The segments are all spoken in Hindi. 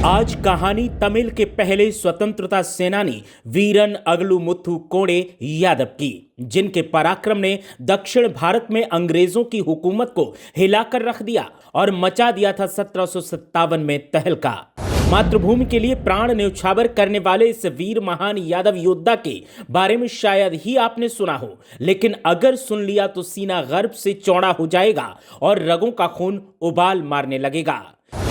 आज कहानी तमिल के पहले स्वतंत्रता सेनानी वीरन अगलुमुथु कोडे यादव की, जिनके पराक्रम ने दक्षिण भारत में अंग्रेजों की हुकूमत को हिलाकर रख दिया और मचा दिया था 1757 में तहलका। मातृभूमि के लिए प्राण न्यौछावर करने वाले इस वीर महान यादव योद्धा के बारे में शायद ही आपने सुना हो, लेकिन अगर सुन लिया तो सीना गर्व से चौड़ा हो जाएगा और रगों का खून उबाल मारने लगेगा।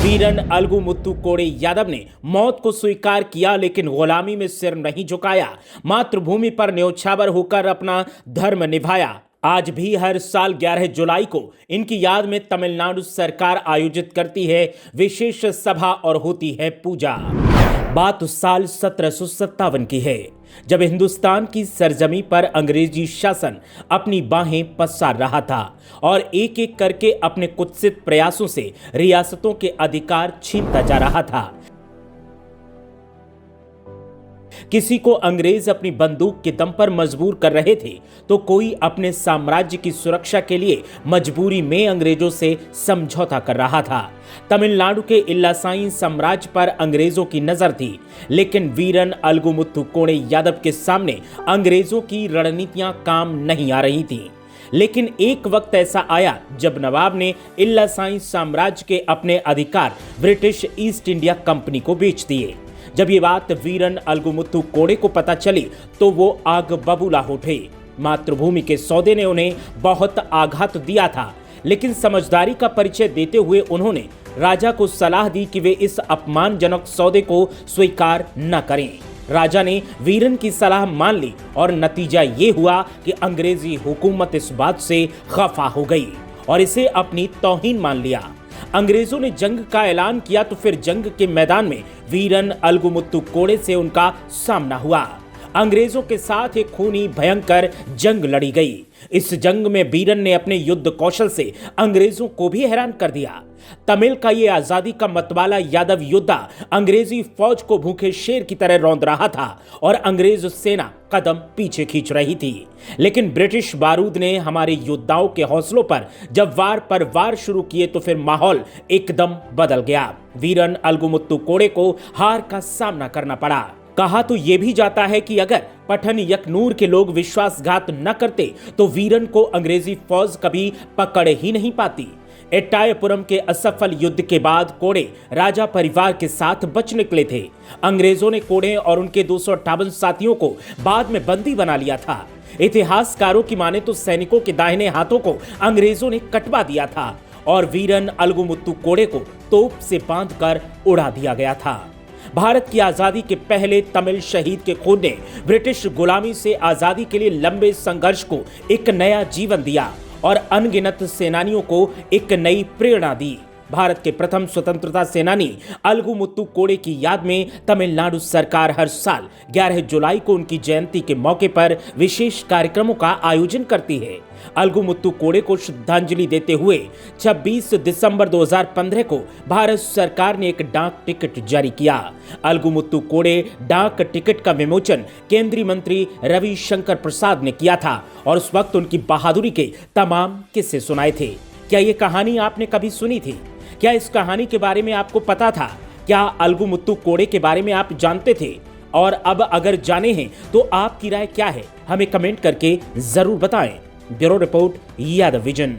वीरन अगलुमुथु कोडे यादव ने मौत को स्वीकार किया, लेकिन गुलामी में सिर नहीं झुकाया। मातृभूमि पर न्यौछावर होकर अपना धर्म निभाया। आज भी हर साल 11 जुलाई को इनकी याद में तमिलनाडु सरकार आयोजित करती है विशेष सभा और होती है पूजा। बात उस साल 1757 की है, जब हिंदुस्तान की सरजमी पर अंग्रेजी शासन अपनी बाहें पसार रहा था और एक एक करके अपने कुत्सित प्रयासों से रियासतों के अधिकार छीनता जा रहा था। किसी को अंग्रेज अपनी बंदूक के दम पर मजबूर कर रहे थे, तो कोई अपने साम्राज्य की सुरक्षा के लिए मजबूरी में अंग्रेजों से समझौता कर रहा था। तमिलनाडु के इल्लासाई साम्राज्य पर अंग्रेजों की नजर थी, लेकिन वीरन अगलुमुथु कोडे यादव के सामने अंग्रेजों की रणनीतियां काम नहीं आ रही थीं। लेकिन एक वक्त ऐसा आया जब नवाब ने इल्लासाई साम्राज्य के अपने अधिकार ब्रिटिश ईस्ट इंडिया कंपनी को बेच दिए। जब ये बात वीरन अगलुमुथु कोडे को पता चली तो वो आग बबूला हो उठे। मातृभूमि के सौदे ने उन्हें बहुत आघात दिया था, लेकिन समझदारी का परिचय देते हुए उन्होंने राजा को सलाह दी कि वे इस अपमानजनक सौदे को स्वीकार न करें। राजा ने वीरन की सलाह मान ली और नतीजा ये हुआ कि अंग्रेजी हुकूमत इस बात से खफा हो गई और इसे अपनी तौहीन मान लिया। अंग्रेजों ने जंग का ऐलान किया तो फिर जंग के मैदान में वीरन अगलुमुथु कोडे से उनका सामना हुआ। अंग्रेजों के साथ एक खूनी भयंकर जंग लड़ी गई। इस जंग में वीरन ने अपने युद्ध कौशल से अंग्रेजों को भी हैरान कर दिया। तमिल का ये आजादी का मतवाला यादव योद्धा अंग्रेजी फौज को भूखे शेर की तरह रौंद रहा था और अंग्रेज सेना कदम पीछे खींच रही थी। लेकिन ब्रिटिश बारूद ने हमारे योद्धाओं के हौसलों पर जब वार पर वार शुरू किए तो फिर माहौल एकदम बदल गया। वीरन अगलुमुथु कोडे को हार का सामना करना पड़ा। कहा तो यह भी जाता है कि अगर पठन यकनूर के लोग विश्वासघात न करते तो वीरन को अंग्रेजी फौज कभी पकड़ ही नहीं पाती। एट्टायपुरम के असफल युद्ध के बाद कोडे राजा परिवार के साथ बच निकले थे। अंग्रेजों ने कोडे और उनके 258 साथियों को बाद में बंदी बना लिया था। इतिहासकारों की माने तो सैनिकों के दाहिने हाथों को अंग्रेजों ने कटवा दिया था और वीरन अगलुमुथु कोडे को तोप से बांधकर उड़ा दिया गया था। भारत की आजादी के पहले तमिल शहीद के खून ने ब्रिटिश गुलामी से आजादी के लिए लंबे संघर्ष को एक नया जीवन दिया और अनगिनत सेनानियों को एक नई प्रेरणा दी। भारत के प्रथम स्वतंत्रता सेनानी अगलुमुथु कोडे की याद में तमिलनाडु सरकार हर साल 11 जुलाई को उनकी जयंती के मौके पर विशेष कार्यक्रमों का आयोजन करती है। अगलुमुथु कोडे को श्रद्धांजलि देते हुए 26 दिसंबर 2015 को भारत सरकार ने एक डाक टिकट जारी किया। अगलुमुथु कोडे डाक टिकट का विमोचन केंद्रीय मंत्री रविशंकर प्रसाद ने किया था और उस वक्त उनकी बहादुरी के तमाम किस्से सुनाए थे। क्या ये कहानी आपने कभी सुनी थी? क्या इस कहानी के बारे में आपको पता था? क्या अगलुमुथु कोडे के बारे में आप जानते थे? और अब अगर जाने हैं तो आपकी राय क्या है? हमें कमेंट करके जरूर बताएं। Bureau report, Yadav vision.